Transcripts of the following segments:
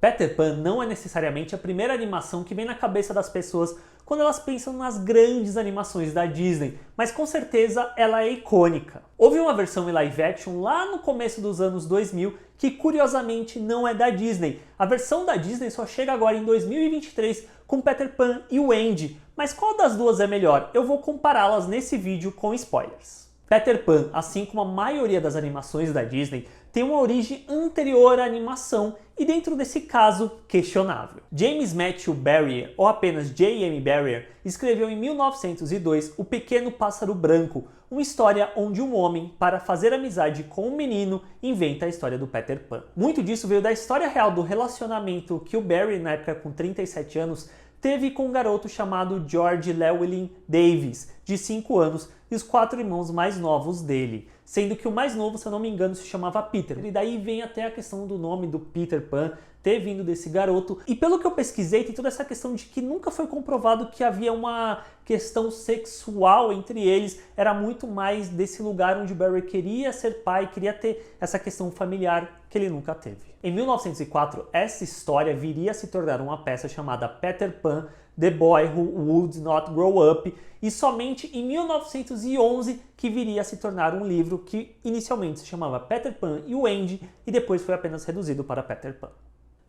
Peter Pan não é necessariamente a primeira animação que vem na cabeça das pessoas quando elas pensam nas grandes animações da Disney, mas com certeza ela é icônica. Houve uma versão em live action lá no começo dos anos 2000 que curiosamente não é da Disney. A versão da Disney só chega agora em 2023 com Peter Pan e o Andy, mas qual das duas é melhor? Eu vou compará-las nesse vídeo com spoilers. Peter Pan, assim como a maioria das animações da Disney, tem uma origem anterior à animação e, dentro desse caso, questionável. James Matthew Barrier, ou apenas J.M. Barrier, escreveu em 1902 O Pequeno Pássaro Branco, uma história onde um homem, para fazer amizade com um menino, inventa a história do Peter Pan. Muito disso veio da história real do relacionamento que o Barrier, na época com 37 anos, teve com um garoto chamado George Llewellyn Davis, de 5 anos, e os 4 irmãos mais novos dele, sendo que o mais novo, se eu não me engano, se chamava Peter. E daí vem até a questão do nome do Peter Pan ter vindo desse garoto. E pelo que eu pesquisei, tem toda essa questão de que nunca foi comprovado que havia uma questão sexual entre eles. Era muito mais desse lugar onde o Barry queria ser pai, queria ter essa questão familiar que ele nunca teve. Em 1904, essa história viria a se tornar uma peça chamada Peter Pan, The Boy Who Would Not Grow Up, e somente em 1911 que viria a se tornar um livro que inicialmente se chamava Peter Pan e o Andy e depois foi apenas reduzido para Peter Pan.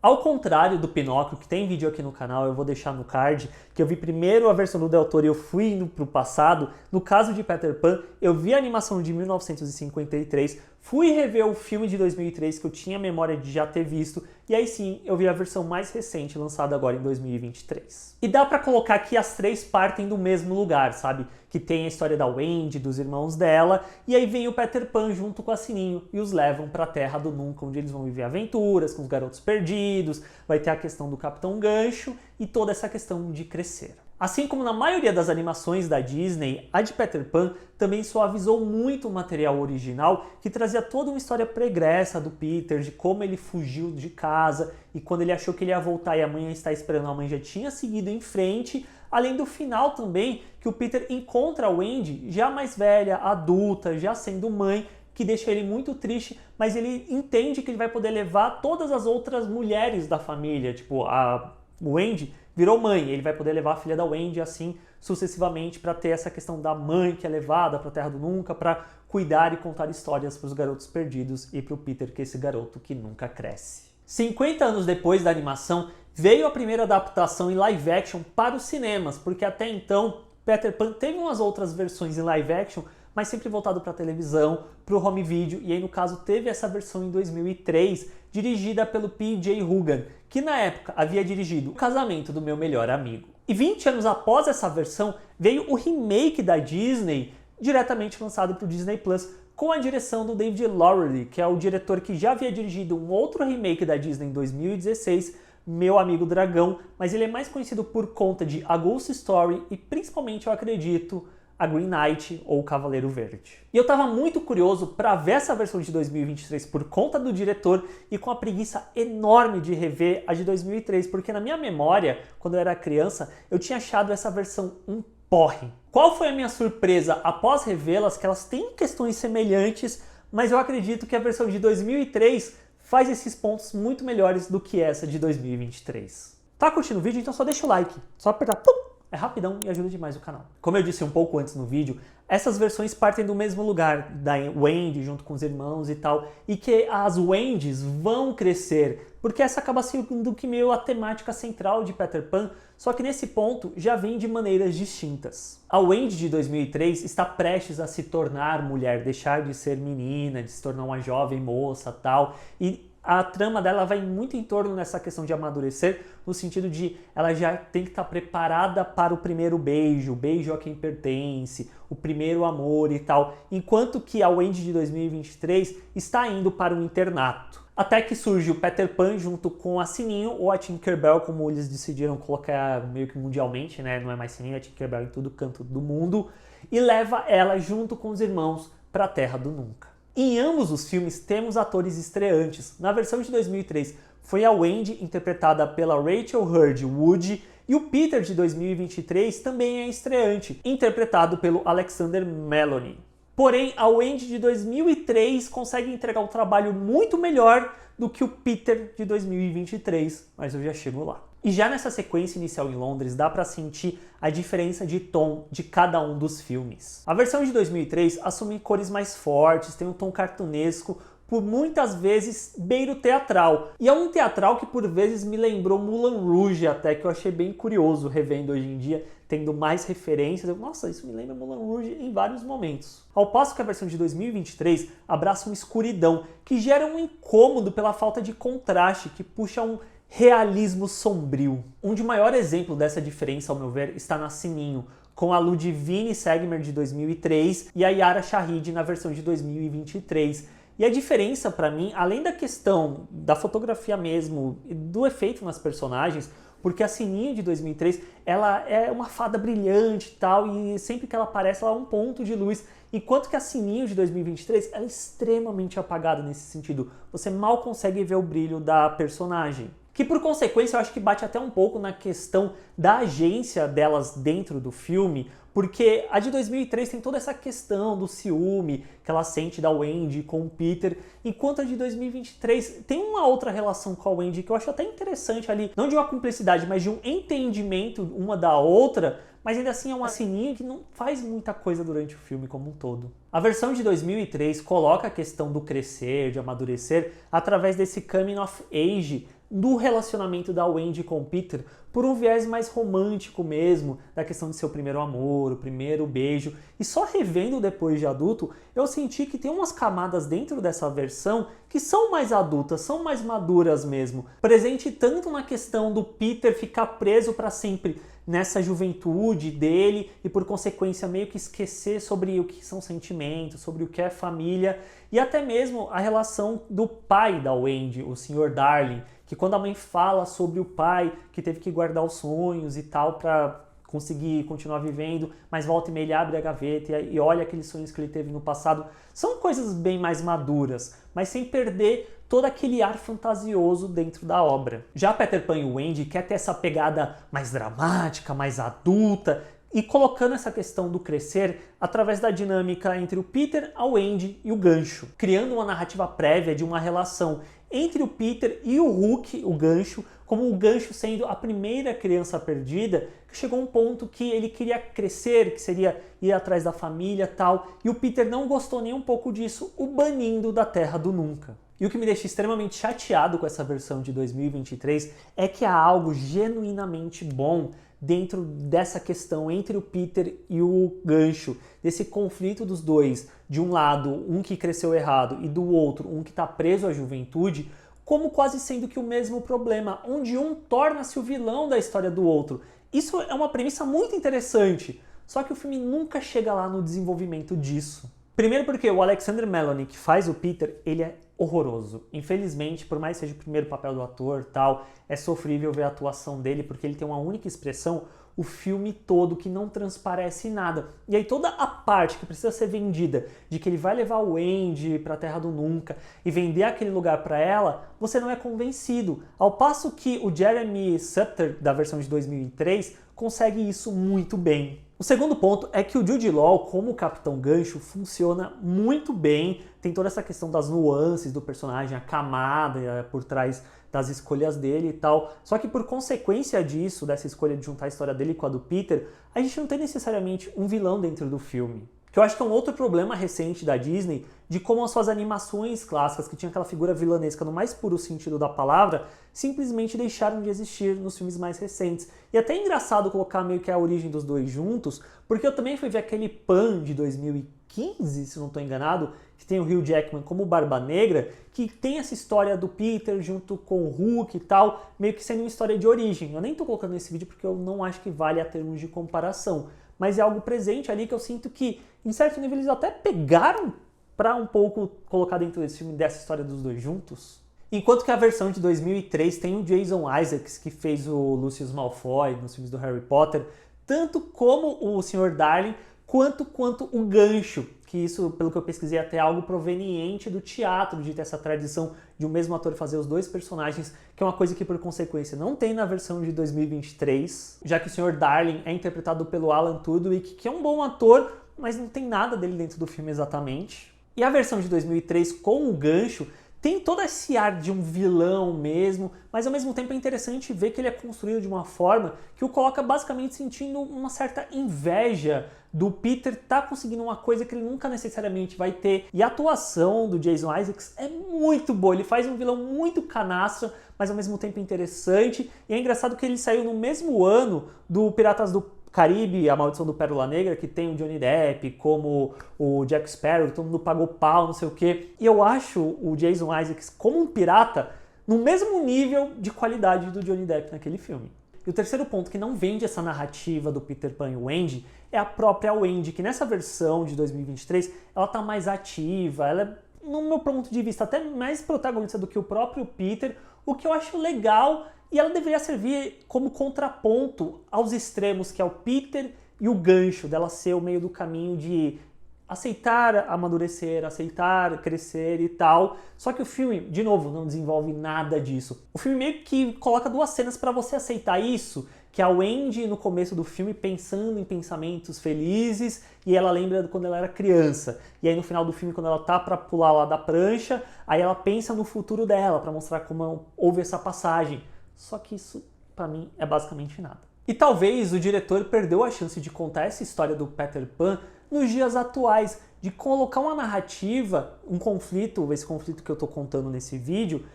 Ao contrário do Pinóquio, que tem vídeo aqui no canal, eu vou deixar no card, que eu vi primeiro a versão do Del Toro e eu fui indo para o passado. No caso de Peter Pan, eu vi a animação de 1953, fui rever o filme de 2003 que eu tinha memória de já ter visto, e aí sim eu vi a versão mais recente, lançada agora em 2023. E dá pra colocar que as três partem do mesmo lugar, sabe? Que tem a história da Wendy, dos irmãos dela, e aí vem o Peter Pan junto com a Sininho e os levam pra Terra do Nunca, onde eles vão viver aventuras com os garotos perdidos, vai ter a questão do Capitão Gancho e toda essa questão de crescer. Assim como na maioria das animações da Disney, a de Peter Pan também suavizou muito o material original, que trazia toda uma história pregressa do Peter, de como ele fugiu de casa e quando ele achou que ele ia voltar e a mãe ia estar esperando, a mãe já tinha seguido em frente, além do final também, que o Peter encontra a Wendy já mais velha, adulta, já sendo mãe, que deixa ele muito triste, mas ele entende que ele vai poder levar todas as outras mulheres da família, tipo a Wendy virou mãe, ele vai poder levar a filha da Wendy assim sucessivamente para ter essa questão da mãe que é levada para a Terra do Nunca, para cuidar e contar histórias para os garotos perdidos e para o Peter, que é esse garoto que nunca cresce. 50 anos depois da animação, veio a primeira adaptação em live action para os cinemas, porque até então Peter Pan teve umas outras versões em live action, mas sempre voltado para a televisão, para o home video, e aí no caso teve essa versão em 2003, dirigida pelo P.J. Hugan, que na época havia dirigido O Casamento do Meu Melhor Amigo. E 20 anos após essa versão, veio o remake da Disney, diretamente lançado para o Disney Plus, com a direção do David Lowery, que é o diretor que já havia dirigido um outro remake da Disney em 2016, Meu Amigo Dragão, mas ele é mais conhecido por conta de A Ghost Story e principalmente, eu acredito, a Green Knight ou o Cavaleiro Verde. E eu tava muito curioso para ver essa versão de 2023 por conta do diretor e com a preguiça enorme de rever a de 2003, porque na minha memória, quando eu era criança, eu tinha achado essa versão um porre. Qual foi a minha surpresa após revê-las? Que elas têm questões semelhantes, mas eu acredito que a versão de 2003 faz esses pontos muito melhores do que essa de 2023. Tá curtindo o vídeo? Então só deixa o like, só apertar pum! É rapidão e ajuda demais o canal. Como eu disse um pouco antes no vídeo, essas versões partem do mesmo lugar, da Wendy junto com os irmãos e tal, e que as Wendys vão crescer, porque essa acaba sendo que meio a temática central de Peter Pan, só que nesse ponto já vem de maneiras distintas. A Wendy de 2003 está prestes a se tornar mulher, deixar de ser menina, de se tornar uma jovem moça tal, e a trama dela vai muito em torno nessa questão de amadurecer, no sentido de ela já tem que estar preparada para o primeiro beijo, o beijo a quem pertence, o primeiro amor e tal, enquanto que a Wendy de 2023 está indo para um internato. Até que surge o Peter Pan junto com a Sininho, ou a Tinkerbell, como eles decidiram colocar meio que mundialmente, né? Não é mais Sininho, é Tinkerbell em todo canto do mundo, e leva ela junto com os irmãos para a Terra do Nunca. Em ambos os filmes temos atores estreantes. Na versão de 2003 foi a Wendy, interpretada pela Rachel Hurd Wood, e o Peter de 2023 também é estreante, interpretado pelo Alexander Maloney. Porém, a Wendy de 2003 consegue entregar um trabalho muito melhor do que o Peter de 2023, mas eu já chego lá. E já nessa sequência inicial em Londres, dá pra sentir a diferença de tom de cada um dos filmes. A versão de 2003 assume cores mais fortes, tem um tom cartunesco, por muitas vezes beira o teatral. E é um teatral que por vezes me lembrou Moulin Rouge até, que eu achei bem curioso revendo hoje em dia, tendo mais referências. Nossa, isso me lembra Moulin Rouge em vários momentos. Ao passo que a versão de 2023 abraça uma escuridão, que gera um incômodo pela falta de contraste, que puxa um realismo sombrio. Um de maior exemplo dessa diferença, ao meu ver, está na Sininho, com a Ludivine Segmer de 2003 e a Yara Shahid na versão de 2023. E a diferença para mim, além da questão da fotografia mesmo e do efeito nas personagens, porque a Sininho de 2003, ela é uma fada brilhante e tal, e sempre que ela aparece, ela é um ponto de luz, enquanto que a Sininho de 2023, ela é extremamente apagada nesse sentido. Você mal consegue ver o brilho da personagem. Que por consequência eu acho que bate até um pouco na questão da agência delas dentro do filme, porque a de 2003 tem toda essa questão do ciúme que ela sente da Wendy com o Peter, enquanto a de 2023 tem uma outra relação com a Wendy que eu acho até interessante ali, não de uma cumplicidade, mas de um entendimento uma da outra, mas ainda assim é uma Sininho que não faz muita coisa durante o filme como um todo. A versão de 2003 coloca a questão do crescer, de amadurecer, através desse coming of age, do relacionamento da Wendy com o Peter por um viés mais romântico mesmo, da questão de seu primeiro amor, o primeiro beijo. E só revendo depois de adulto, eu senti que tem umas camadas dentro dessa versão que são mais adultas, são mais maduras mesmo. Presente tanto na questão do Peter ficar preso para sempre nessa juventude dele e por consequência meio que esquecer sobre o que são sentimentos, sobre o que é família, e até mesmo a relação do pai da Wendy, o Sr. Darling, que quando a mãe fala sobre o pai que teve que guardar os sonhos e tal para conseguir continuar vivendo, mas volta e meia ele abre a gaveta e olha aqueles sonhos que ele teve no passado, são coisas bem mais maduras, mas sem perder todo aquele ar fantasioso dentro da obra. Já Peter Pan e Wendy quer ter essa pegada mais dramática, mais adulta, e colocando essa questão do crescer através da dinâmica entre o Peter, a Wendy e o Gancho, criando uma narrativa prévia de uma relação entre o Peter e o Hook, o Gancho, como o Gancho sendo a primeira criança perdida, que chegou a um ponto que ele queria crescer, que seria ir atrás da família e tal, e o Peter não gostou nem um pouco disso, o banindo da Terra do Nunca. E o que me deixa extremamente chateado com essa versão de 2023 é que há algo genuinamente bom dentro dessa questão entre o Peter e o Gancho, desse conflito dos dois, de um lado um que cresceu errado e do outro um que está preso à juventude, como quase sendo que o mesmo problema, onde um torna-se o vilão da história do outro. Isso é uma premissa muito interessante, só que o filme nunca chega lá no desenvolvimento disso. Primeiro porque o Alexander Meloni, que faz o Peter, ele é horroroso. Infelizmente, por mais que seja o primeiro papel do ator tal, é sofrível ver a atuação dele, porque ele tem uma única expressão o filme todo que não transparece nada. E aí toda a parte que precisa ser vendida, de que ele vai levar o Wendy para a Terra do Nunca e vender aquele lugar para ela, você não é convencido. Ao passo que o Jeremy Sutter, da versão de 2003, consegue isso muito bem. O segundo ponto é que o Jude Law, como o Capitão Gancho, funciona muito bem, tem toda essa questão das nuances do personagem, a camada por trás das escolhas dele e tal, só que por consequência disso, dessa escolha de juntar a história dele com a do Peter, a gente não tem necessariamente um vilão dentro do filme. Que eu acho que é um outro problema recente da Disney, de como as suas animações clássicas, que tinham aquela figura vilanesca no mais puro sentido da palavra, simplesmente deixaram de existir nos filmes mais recentes. E até é engraçado colocar meio que a origem dos dois juntos, porque eu também fui ver aquele Pan de 2015, se não estou enganado, que tem o Hugh Jackman como Barba Negra, que tem essa história do Peter junto com o Hulk e tal, meio que sendo uma história de origem. Eu nem estou colocando nesse vídeo porque eu não acho que vale a termos de comparação, mas é algo presente ali que eu sinto que, em certo nível, eles até pegaram para um pouco colocar dentro desse filme, dessa história dos dois juntos. Enquanto que a versão de 2003 tem o Jason Isaacs, que fez o Lucius Malfoy nos filmes do Harry Potter, tanto como o Sr. Darling, quanto o Gancho, que isso, pelo que eu pesquisei, até é algo proveniente do teatro, de ter essa tradição de um mesmo ator fazer os dois personagens, que é uma coisa que, por consequência, não tem na versão de 2023, já que o Sr. Darling é interpretado pelo Alan Tudyk, que é um bom ator, mas não tem nada dele dentro do filme exatamente. E a versão de 2003 com o gancho tem todo esse ar de um vilão mesmo, mas ao mesmo tempo é interessante ver que ele é construído de uma forma que o coloca basicamente sentindo uma certa inveja do Peter tá conseguindo uma coisa que ele nunca necessariamente vai ter. E a atuação do Jason Isaacs é muito boa, ele faz um vilão muito canastra, mas ao mesmo tempo interessante. E é engraçado que ele saiu no mesmo ano do Piratas do Caribe, A Maldição do Pérola Negra, que tem o Johnny Depp como o Jack Sparrow, todo mundo pagou pau, não sei o quê. E eu acho o Jason Isaacs como um pirata no mesmo nível de qualidade do Johnny Depp naquele filme. E o terceiro ponto que não vende essa narrativa do Peter Pan e o Wendy é a própria Wendy, que nessa versão de 2023 ela tá mais ativa, ela é, no meu ponto de vista, até mais protagonista do que o próprio Peter, o que eu acho legal. E ela deveria servir como contraponto aos extremos, que é o Peter e o gancho, dela ser o meio do caminho de aceitar amadurecer, aceitar crescer e tal. Só que o filme, de novo, não desenvolve nada disso. O filme meio que coloca duas cenas para você aceitar isso, que é a Wendy no começo do filme pensando em pensamentos felizes e ela lembra de quando ela era criança. E aí no final do filme, quando ela tá para pular lá da prancha, aí ela pensa no futuro dela para mostrar como houve essa passagem. Só que isso, pra mim, é basicamente nada. E talvez o diretor perdeu a chance de contar essa história do Peter Pan nos dias atuais, de colocar uma narrativa, um conflito, esse conflito que eu tô contando nesse vídeo,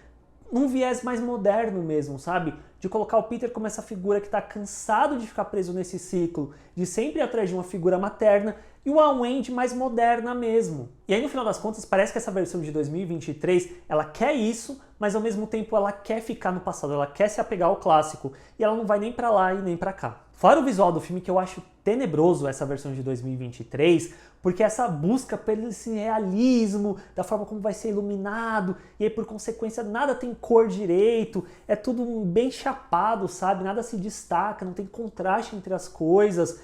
num viés mais moderno mesmo, sabe? De colocar o Peter como essa figura que tá cansado de ficar preso nesse ciclo, de sempre ir atrás de uma figura materna, e uma Wendy mais moderna mesmo. E aí no final das contas parece que essa versão de 2023, ela quer isso, mas ao mesmo tempo ela quer ficar no passado, ela quer se apegar ao clássico, e ela não vai nem pra lá e nem pra cá. Fora o visual do filme, que eu acho tenebroso essa versão de 2023, porque essa busca pelo esse realismo, da forma como vai ser iluminado, e aí por consequência nada tem cor direito, é tudo bem chapado, sabe? Nada se destaca, não tem contraste entre as coisas.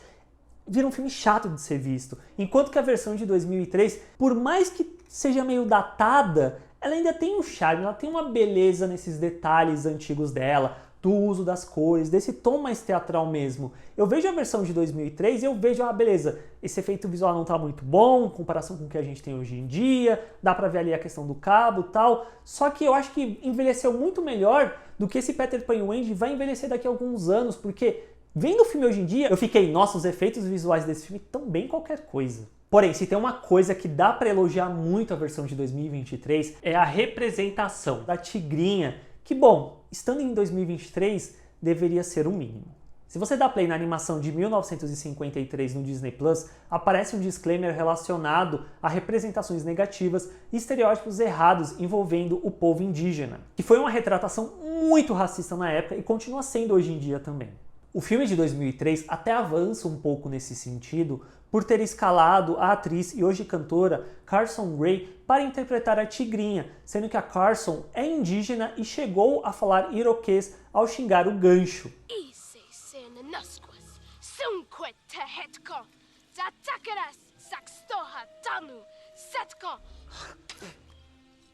Vira um filme chato de ser visto. Enquanto que a versão de 2003, por mais que seja meio datada, ela ainda tem um charme, ela tem uma beleza nesses detalhes antigos dela, do uso das cores, desse tom mais teatral mesmo. Eu vejo a versão de 2003 e eu vejo, beleza, esse efeito visual não tá muito bom, em comparação com o que a gente tem hoje em dia, dá pra ver ali a questão do cabo e tal, só que eu acho que envelheceu muito melhor do que esse Peter Pan e Wendy vai envelhecer daqui a alguns anos, porque vendo o filme hoje em dia, eu fiquei, nossa, os efeitos visuais desse filme tão bem qualquer coisa. Porém, se tem uma coisa que dá pra elogiar muito a versão de 2023, é a representação da tigrinha, que, bom, estando em 2023, deveria ser o mínimo. Se você dá play na animação de 1953 no Disney Plus, aparece um disclaimer relacionado a representações negativas e estereótipos errados envolvendo o povo indígena, que foi uma retratação muito racista na época e continua sendo hoje em dia também. O filme de 2003 até avança um pouco nesse sentido por ter escalado a atriz e hoje cantora Carson Gray para interpretar a tigrinha, sendo que a Carson é indígena e chegou a falar iroquês ao xingar o gancho.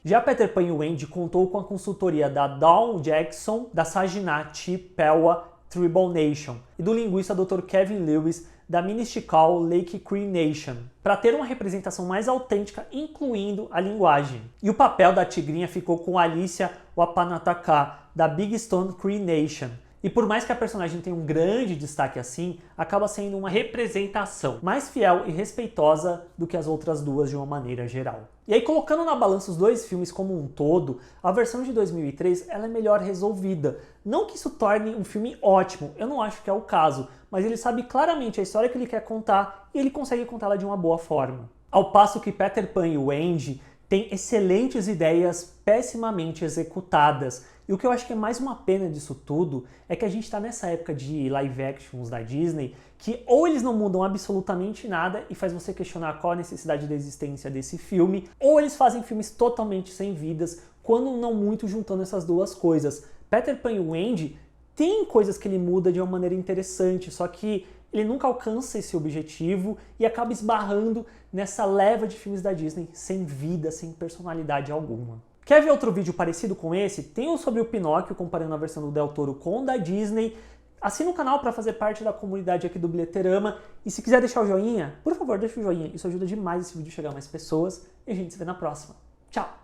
Já Peter Pan e Wendy contou com a consultoria da Dawn Jackson, da Saginaw Chippewa Tribal Nation e do linguista Dr. Kevin Lewis da Ministical Lake Cree Nation, para ter uma representação mais autêntica, incluindo a linguagem. E o papel da tigrinha ficou com Alicia Wapanataka, da Big Stone Cree Nation. E por mais que a personagem tenha um grande destaque assim, acaba sendo uma representação mais fiel e respeitosa do que as outras duas de uma maneira geral. E aí, colocando na balança os dois filmes como um todo, a versão de 2003 ela é melhor resolvida. Não que isso torne um filme ótimo, eu não acho que é o caso, mas ele sabe claramente a história que ele quer contar e ele consegue contá-la de uma boa forma. Ao passo que Peter Pan e Wendy têm excelentes ideias pessimamente executadas. E o que eu acho que é mais uma pena disso tudo é que a gente está nessa época de live actions da Disney que ou eles não mudam absolutamente nada e faz você questionar qual a necessidade da existência desse filme, ou eles fazem filmes totalmente sem vidas, quando não muito juntando essas duas coisas. Peter Pan e Wendy tem coisas que ele muda de uma maneira interessante, só que ele nunca alcança esse objetivo e acaba esbarrando nessa leva de filmes da Disney sem vida, sem personalidade alguma. Quer ver outro vídeo parecido com esse? Tem um sobre o Pinóquio, comparando a versão do Del Toro com o da Disney. Assina o canal para fazer parte da comunidade aqui do Bilheterama. E se quiser deixar o joinha, por favor, deixa o joinha. Isso ajuda demais esse vídeo a chegar a mais pessoas. E a gente se vê na próxima. Tchau!